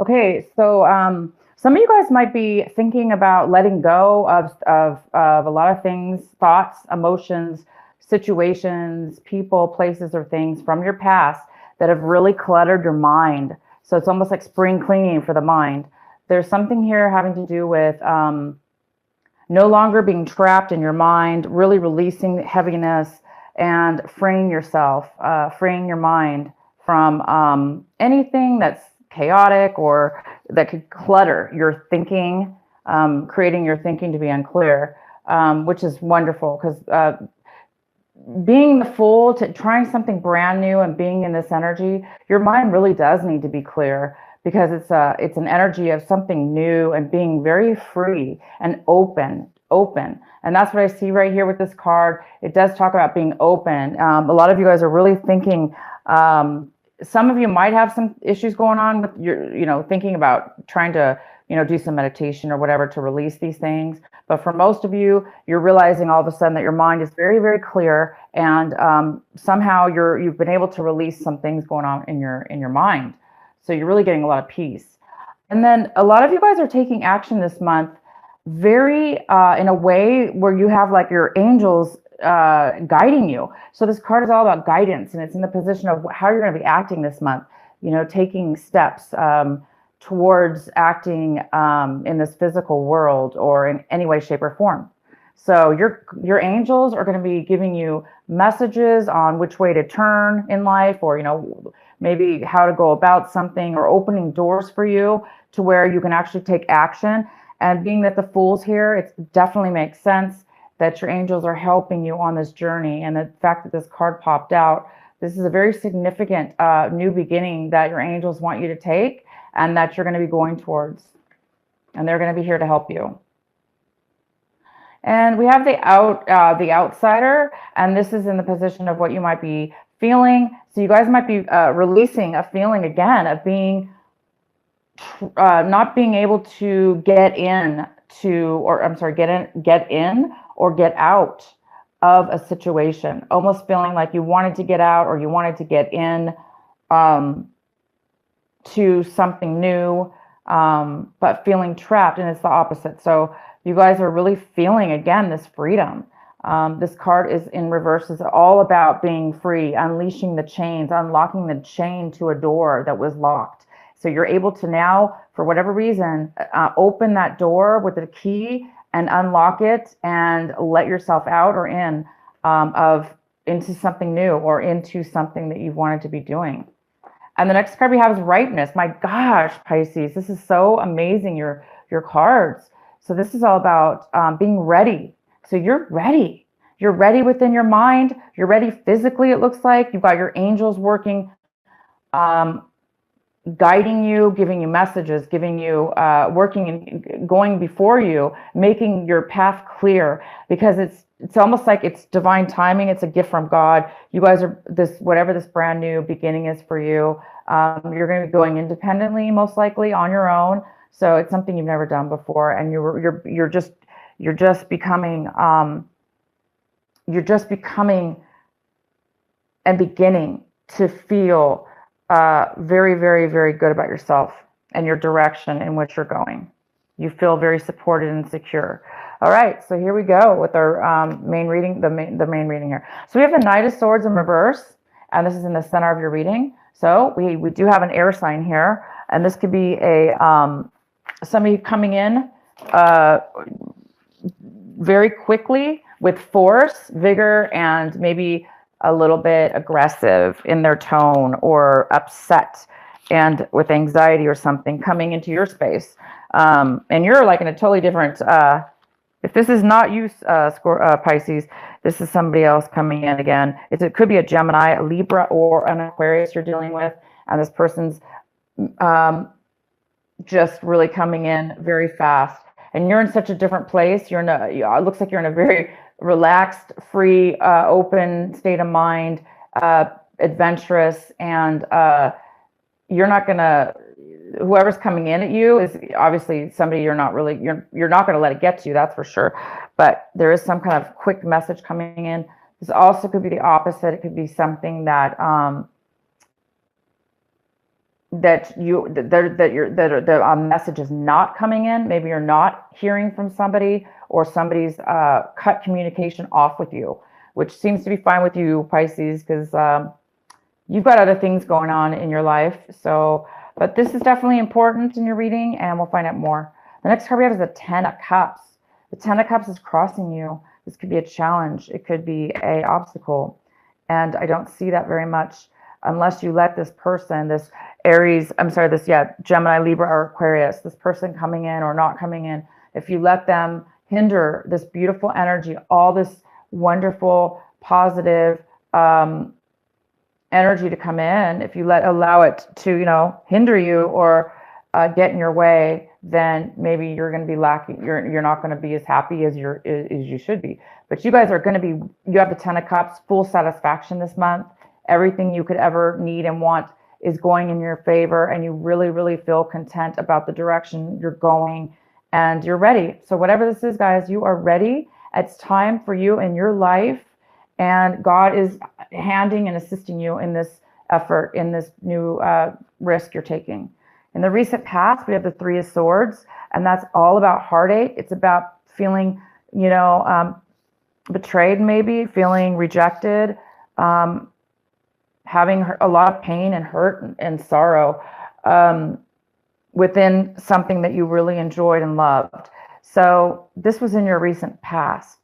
Okay, so some of you guys might be thinking about letting go of a lot of things, thoughts, emotions, situations, people, places, or things from your past that have really cluttered your mind. So it's almost like spring cleaning for the mind. There's something here having to do with no longer being trapped in your mind, really releasing heaviness and freeing yourself, freeing your mind from anything that's chaotic or that could clutter your thinking, creating your thinking to be unclear, which is wonderful because being the fool to trying something brand new and being in this energy, your mind really does need to be clear because it's an energy of something new and being very free and open. And that's what I see right here with this card. It does talk about being open. A lot of you guys are really thinking. Some of you might have some issues going on with your, thinking about trying to, do some meditation or whatever to release these things. But for most of you, you're realizing all of a sudden that your mind is very, very clear, and somehow you've been able to release some things going on in your mind. So you're really getting a lot of peace. And then a lot of you guys are taking action this month, very in a way where you have like your angels guiding you. So this card is all about guidance, and it's in the position of how you're going to be acting this month. Taking steps towards acting in this physical world or in any way, shape, or form. So your angels are going to be giving you messages on which way to turn in life, or maybe how to go about something, or opening doors for you to where you can actually take action. And being that the Fool's here, it definitely makes sense that your angels are helping you on this journey. And the fact that this card popped out, this is a very significant new beginning that your angels want you to take and that you're going to be going towards. And they're going to be here to help you. And we have the outsider, and this is in the position of what you might be feeling. So you guys might be releasing a feeling again of being not being able to get in or get out of a situation, almost feeling like you wanted to get out or you wanted to get in to something new, but feeling trapped, and it's the opposite. So you guys are really feeling again this freedom. This card is in reverse. It's all about being free, unleashing the chains, unlocking the chain to a door that was locked. So you're able to now, for whatever reason, open that door with a key and unlock it and let yourself out or in into something new or into something that you've wanted to be doing. And the next card we have is ripeness. My gosh, Pisces, this is so amazing, your cards. So this is all about being ready. So you're ready. You're ready within your mind. You're ready physically, it looks like. You've got your angels working, guiding you, giving you messages, giving you, working and going before you, making your path clear, because it's almost like it's divine timing. It's a gift from God. You guys are whatever this brand new beginning is for you. You're going to be going independently, most likely on your own. So it's something you've never done before, and you're just becoming and beginning to feel very, very, very good about yourself and your direction in which you're going. You feel very supported and secure. All right, so here we go with our main reading, the main reading here. So we have the Knight of Swords in reverse, and this is in the center of your reading. So we do have an air sign here, and this could be a somebody coming in very quickly with force, vigor, and maybe a little bit aggressive in their tone, or upset and with anxiety or something coming into your space. And you're like in a totally different, if this is not you, Pisces, this is somebody else coming in again. It could be a Gemini, a Libra, or an Aquarius you're dealing with. And this person's just really coming in very fast. And you're in such a different place. It looks like you're in a very relaxed, free, open state of mind, adventurous, and you're not gonna. Whoever's coming in at you is obviously somebody you're not gonna let it get to you. That's for sure. But there is some kind of quick message coming in. This also could be the opposite. It could be something that that a message is not coming in. Maybe you're not hearing from somebody, or somebody's cut communication off with you, which seems to be fine with you, Pisces, because you've got other things going on in your life. So, but this is definitely important in your reading, and we'll find out more. The next card we have is the Ten of Cups. The Ten of Cups is crossing you. This could be a challenge. It could be a obstacle. And I don't see that very much unless you let this person, this Aries, Gemini, Libra, or Aquarius, this person coming in or not coming in, if you let them hinder this beautiful energy, all this wonderful, positive energy to come in, if you allow it to, hinder you or get in your way, then maybe you're going to be lacking. You're not going to be as happy as you should be. But you guys are going to be. You have the Ten of Cups, full satisfaction this month. Everything you could ever need and want is going in your favor, and you really, really feel content about the direction you're going, and you're ready. So whatever this is, guys, you are ready. It's time for you in your life, and God is handing and assisting you in this effort, in this new risk you're taking. In the recent past, we have the Three of Swords, and that's all about heartache. It's about feeling, betrayed, maybe feeling rejected, having a lot of pain and hurt and sorrow within something that you really enjoyed and loved. So this was in your recent past,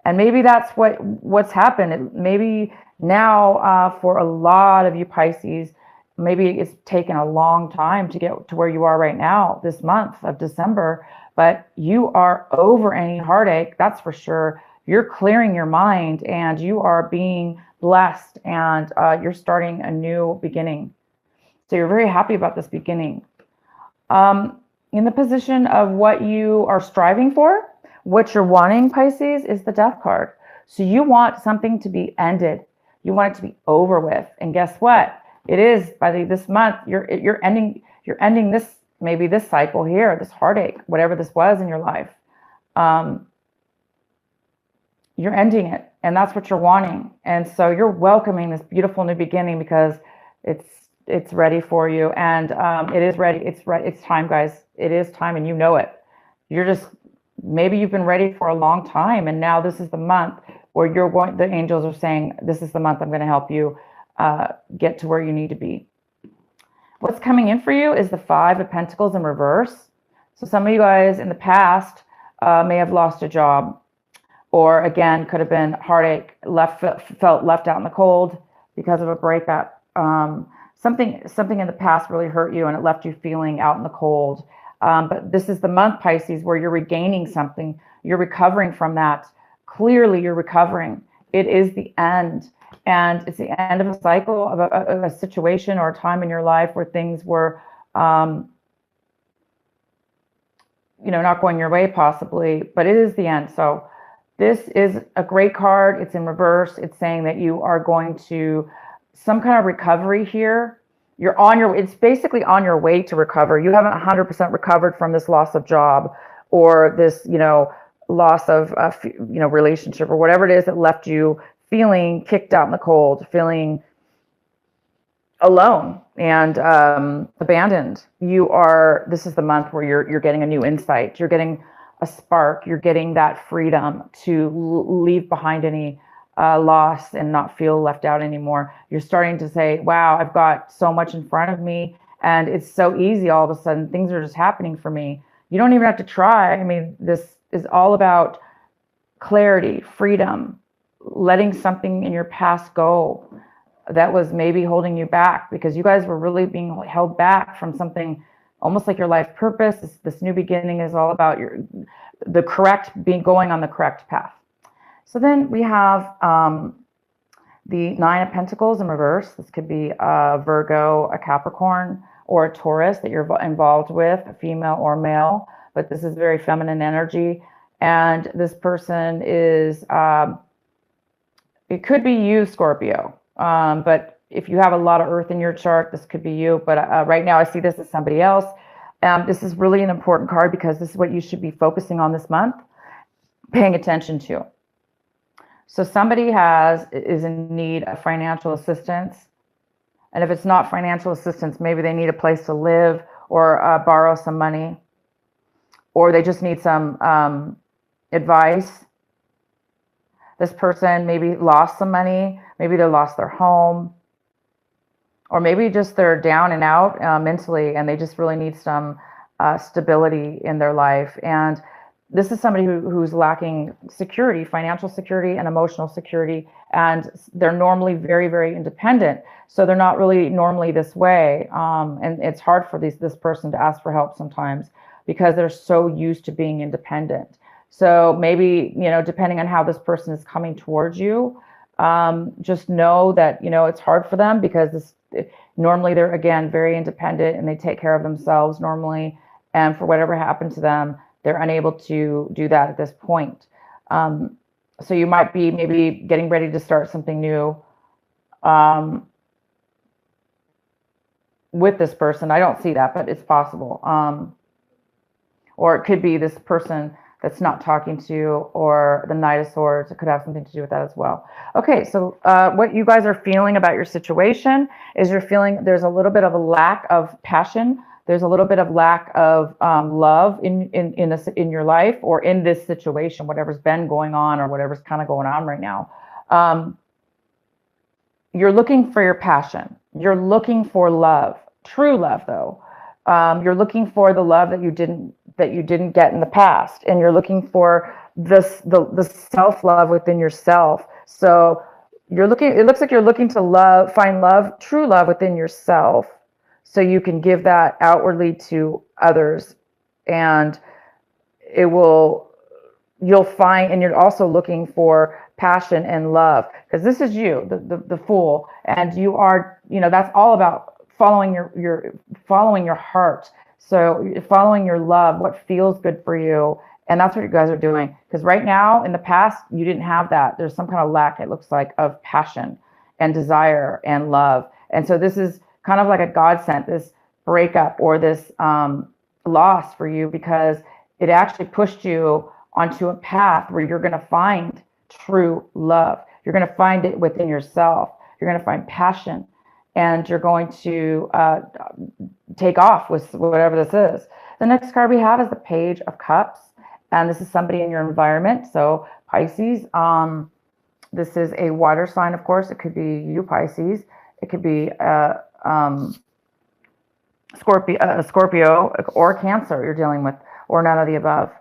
and maybe that's what's happened. Maybe now for a lot of you Pisces, maybe it's taken a long time to get to where you are right now, this month of December, but you are over any heartache, that's for sure. You're clearing your mind, and you are being blessed, and you're starting a new beginning. So you're very happy about this beginning. In the position of what you are striving for, what you're wanting, Pisces, is the Death card. So you want something to be ended. You want it to be over with. And guess what? It is by this month. You're ending this, maybe this cycle here, this heartache, whatever this was in your life. You're ending it, and that's what you're wanting. And so you're welcoming this beautiful new beginning because it's ready for you, and it is ready. It's time, guys. It is time, and you know it. Maybe you've been ready for a long time, and now this is the month where the angels are saying, this is the month I'm going to help you get to where you need to be. What's coming in for you is the Five of Pentacles in reverse. So some of you guys in the past may have lost a job, or again, could have been heartache, felt left out in the cold because of a breakup. Something in the past really hurt you, and it left you feeling out in the cold. But this is the month, Pisces, where you're regaining something. You're recovering from that. Clearly, you're recovering. It is the end. And it's the end of a cycle, of a situation or a time in your life where things were, not going your way possibly, but it is the end. So this is a great card. It's in reverse. It's saying that you are going to some kind of recovery here. It's basically on your way to recover. You haven't 100% recovered from this loss of job, or this, loss of, relationship, or whatever it is that left you feeling kicked out in the cold, feeling alone and abandoned. This is the month where you're getting a new insight. You're getting a spark. You're getting that freedom to leave behind any loss and not feel left out anymore. You're starting to say, wow, I've got so much in front of me, and it's so easy. All of a sudden, things are just happening for me. You don't even have to try. I mean, this is all about clarity, freedom, letting something in your past go that was maybe holding you back, because you guys were really being held back from something almost like your life purpose. This new beginning is all about going on the correct path. So then we have the Nine of Pentacles in reverse. This could be a Virgo, a Capricorn, or a Taurus that you're involved with, a female or male, but this is very feminine energy. And this person is, it could be you, Scorpio, but if you have a lot of earth in your chart, this could be you. But right now I see this as somebody else. This is really an important card because this is what you should be focusing on this month, paying attention to. So somebody is in need of financial assistance. And if it's not financial assistance, maybe they need a place to live or borrow some money, or they just need some advice. This person maybe lost some money, maybe they lost their home, or maybe just they're down and out mentally, and they just really need some stability in their life. And this is somebody who's lacking security, financial security and emotional security, and they're normally very, very independent. So they're not really normally this way. And it's hard for this person to ask for help sometimes because they're so used to being independent. So maybe, depending on how this person is coming towards you, just know that, it's hard for them because normally they're, again, very independent and they take care of themselves normally. And for whatever happened to them, they're unable to do that at this point. So you might be maybe getting ready to start something new with this person. I don't see that, but it's possible. Or it could be this person that's not talking to you, or the Knight of Swords. It could have something to do with that as well. Okay, so what you guys are feeling about your situation is you're feeling there's a little bit of a lack of passion. There's a little bit of lack of love in your life, or in this situation, whatever's been going on or whatever's kind of going on right now. You're looking for your passion. You're looking for love, true love, though. You're looking for the love that you didn't get in the past, and you're looking for the self-love within yourself. So it looks like you're looking to find love, true love within yourself, so you can give that outwardly to others, and you'll find, and you're also looking for passion and love, because this is you, the Fool, and you are, that's all about following your heart. So following your love, what feels good for you. And that's what you guys are doing. Because right now, in the past, you didn't have that. There's some kind of lack, it looks like, of passion and desire and love. And so this is kind of like a godsend, this breakup or this loss for you, because it actually pushed you onto a path where you're going to find true love. You're going to find it within yourself. You're going to find passion. And you're going to take off with whatever this is. The next card we have is the Page of Cups. And this is somebody in your environment. So Pisces, this is a water sign, of course. It could be you, Pisces. It could be Scorpio or Cancer you're dealing with, or none of the above.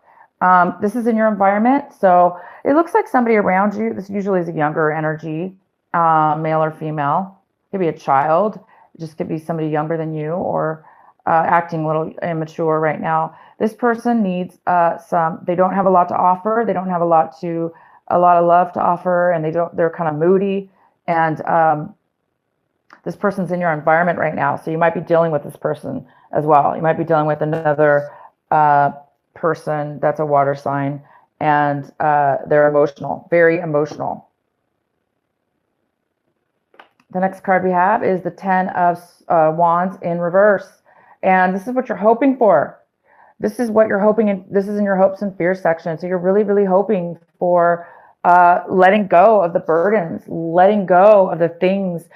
This is in your environment. So it looks like somebody around you. This usually is a younger energy, male or female. Could be a child. It just could be somebody younger than you, or acting a little immature right now. This person needs they don't have a lot to offer. They don't have a lot of love to offer, and they're kind of moody. And this person's in your environment right now. So you might be dealing with this person as well. You might be dealing with another person that's a water sign, and they're emotional, very emotional. The next card we have is the Ten of Wands in reverse. And this is what you're hoping for. This is what you're hoping, and this is in your hopes and fears section. So you're really, really hoping for letting go of the burdens, letting go of the things,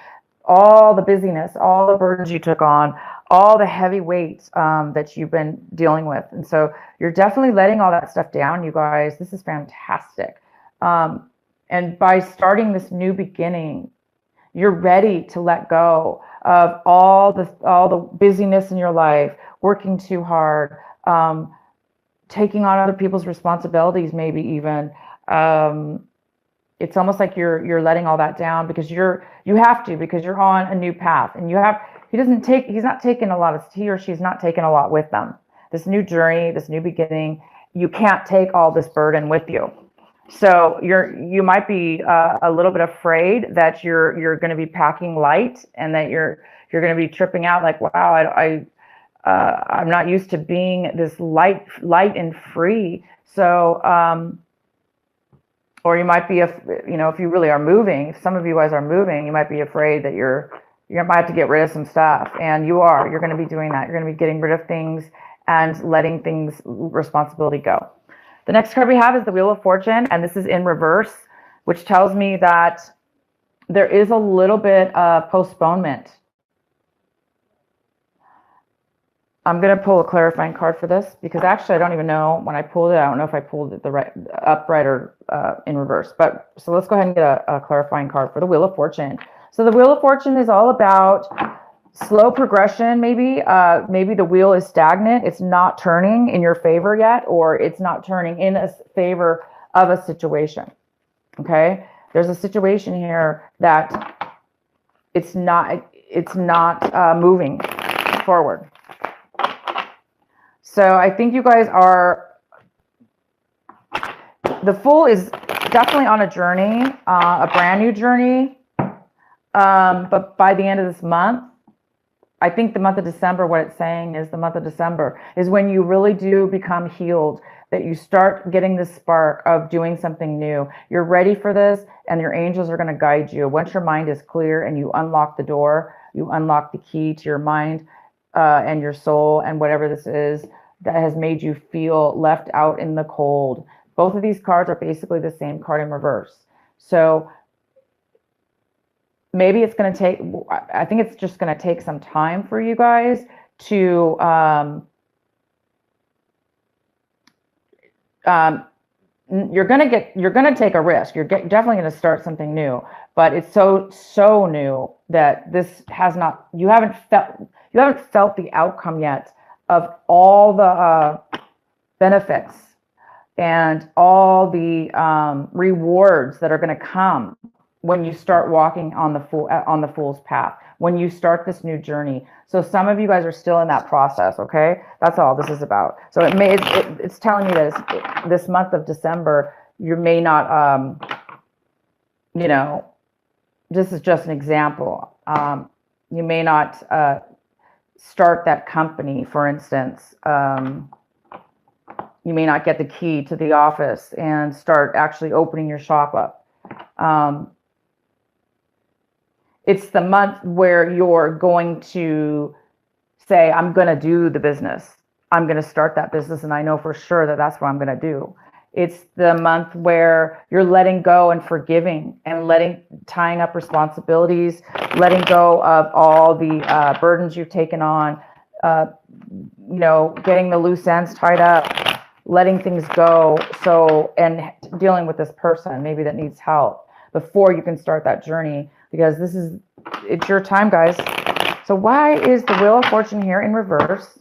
all the busyness, all the burdens you took on, all the heavy weights that you've been dealing with. And so you're definitely letting all that stuff down, you guys. This is fantastic. And by starting this new beginning, you're ready to let go of all the busyness in your life, working too hard, taking on other people's responsibilities, maybe even. It's almost like you're letting all that down because you have to, because you're on a new path, and he or she's not taking a lot with them. This new journey, this new beginning, you can't take all this burden with you. So you might be a little bit afraid that you're going to be packing light, and that you're going to be tripping out, like, wow, I'm not used to being this light and free. So or you might be, if you really are moving, if some of you guys are moving, you might be afraid that you might have to get rid of some stuff, and you're going to be doing that. You're going to be getting rid of things and letting responsibility go. The next card we have is the Wheel of Fortune, and this is in reverse, which tells me that there is a little bit of postponement I'm going to pull a clarifying card for this because actually I don't even know when I pulled it. I don't know if I pulled it the right upright or in reverse. But so let's go ahead and get a clarifying card for the Wheel of Fortune. So the Wheel of Fortune is all about slow progression. Maybe maybe the wheel is stagnant. It's not turning in your favor yet, or it's not turning in a favor of a situation. Okay, there's a situation here that it's not moving forward. So I think you guys are, the Fool is definitely on a journey, a brand new journey. But by the end of this month, I think the month of December, what it's saying is the month of December is when you really do become healed, that you start getting this spark of doing something new. You're ready for this, and your angels are going to guide you. Once your mind is clear and you unlock the door, you unlock the key to your mind and your soul and whatever this is that has made you feel left out in the cold. Both of these cards are basically the same card in reverse. So maybe it's going to take, I think it's just going to take some time for you guys to you're going to take a risk. You're definitely going to start something new, but it's so new that this has not, you haven't felt the outcome yet of all the benefits and all the rewards that are going to come when you start walking on the Fool's path, when you start this new journey. So some of you guys are still in that process, okay? That's all this is about. So it's telling me that this month of December, you may not, you know, this is just an example. You may not start that company, for instance. You may not get the key to the office and start actually opening your shop up. It's the month where you're going to say, I'm going to do the business. I'm going to start that business, and I know for sure that that's what I'm going to do. It's the month where you're letting go and forgiving and tying up responsibilities, letting go of all the burdens you've taken on, you know, getting the loose ends tied up, letting things go. So, and dealing with this person maybe that needs help before you can start that journey, because it's your time, guys. So why is the Wheel of Fortune here in reverse?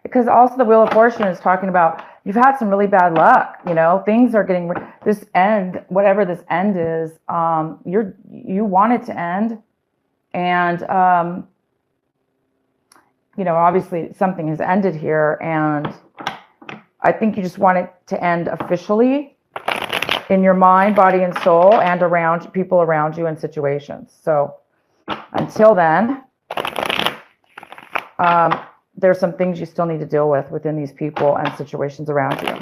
Because also the Wheel of Fortune is talking about you've had some really bad luck. You know, things are getting this end, whatever this end is. You want it to end, and you know, obviously something has ended here, and I think you just want it to end officially in your mind, body, and soul, and around people around you and situations. So until then, there's some things you still need to deal with within these people and situations around you.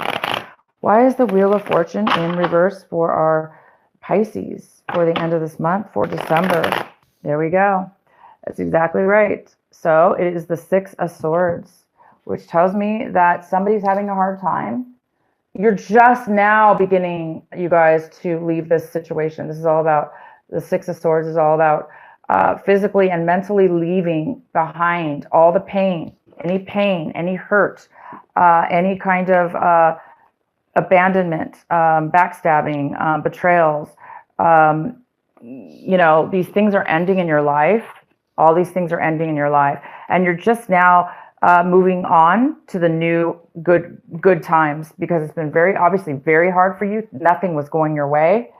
Why is the Wheel of Fortune in reverse for our Pisces for the end of this month, for December? There we go. That's exactly right. So it is the Six of Swords, which tells me that somebody's having a hard time. You're just now beginning, you guys, to leave this situation. This is all about, the Six of Swords is all about physically and mentally leaving behind all the pain, any hurt, any kind of abandonment, backstabbing, betrayals. You know, these things are ending in your life. All these things are ending in your life. And you're just now moving on to the new good times, because it's been obviously very hard for you. Nothing was going your way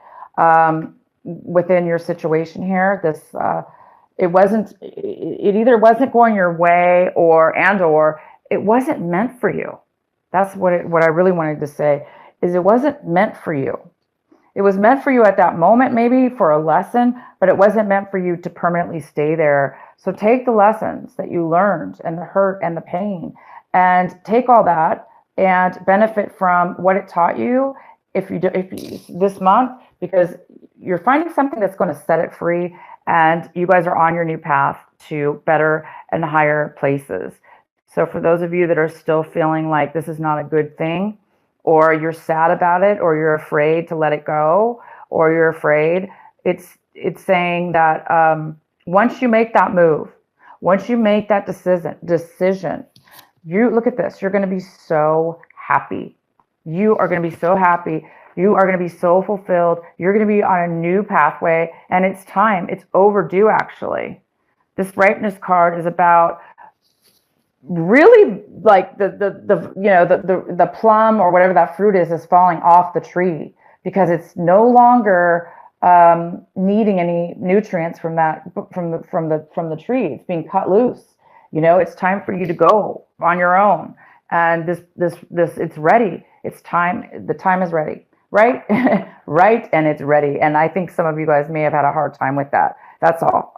within your situation here. It either wasn't going your way or it wasn't meant for you. That's what I really wanted to say, is it wasn't meant for you. It was meant for you at that moment, maybe for a lesson, but it wasn't meant for you to permanently stay there. So take the lessons that you learned and the hurt and the pain, and take all that and benefit from what it taught you if you this month, because you're finding something that's going to set it free, and you guys are on your new path to better and higher places. So for those of you that are still feeling like this is not a good thing, or you're sad about it, or you're afraid to let it go, or you're afraid, it's saying that once you make that move, once you make that decision, You look at this. You're going to be so happy. You are going to be so happy. You are going to be so fulfilled. You're going to be on a new pathway, and it's time. It's overdue, actually. This ripeness card is about really like the plum or whatever that fruit is falling off the tree because it's no longer needing any nutrients from that from the tree. It's being cut loose. It's time for you to go on your own. And this it's ready. It's time. The time is ready. Right? Right. And it's ready. And I think some of you guys may have had a hard time with that. That's all.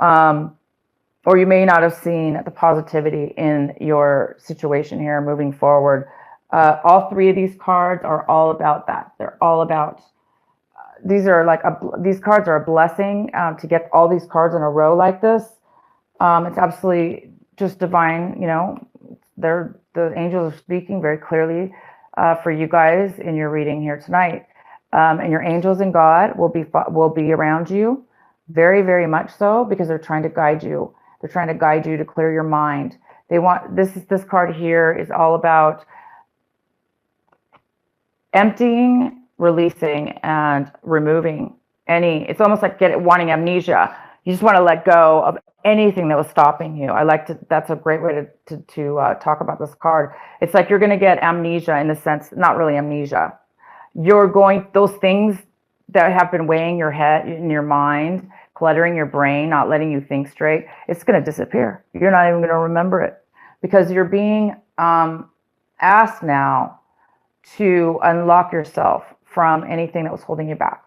Or you may not have seen the positivity in your situation here moving forward. All three of these cards are all about that. They're all about these cards are a blessing to get all these cards in a row like this. It's absolutely just divine. The angels are speaking very clearly for you guys in your reading here tonight. And your angels and God will be around you, very, very much so, because they're trying to guide you. They're trying to guide you to clear your mind. They want this card here is all about emptying, releasing, and removing it's almost like wanting amnesia. You just want to let go of anything that was stopping you. That's a great way to talk about this card. It's like you're going to get amnesia in the sense, not really amnesia. Those things that have been weighing your head in your mind, cluttering your brain, not letting you think straight, it's going to disappear. You're not even going to remember it because you're being asked now to unlock yourself from anything that was holding you back.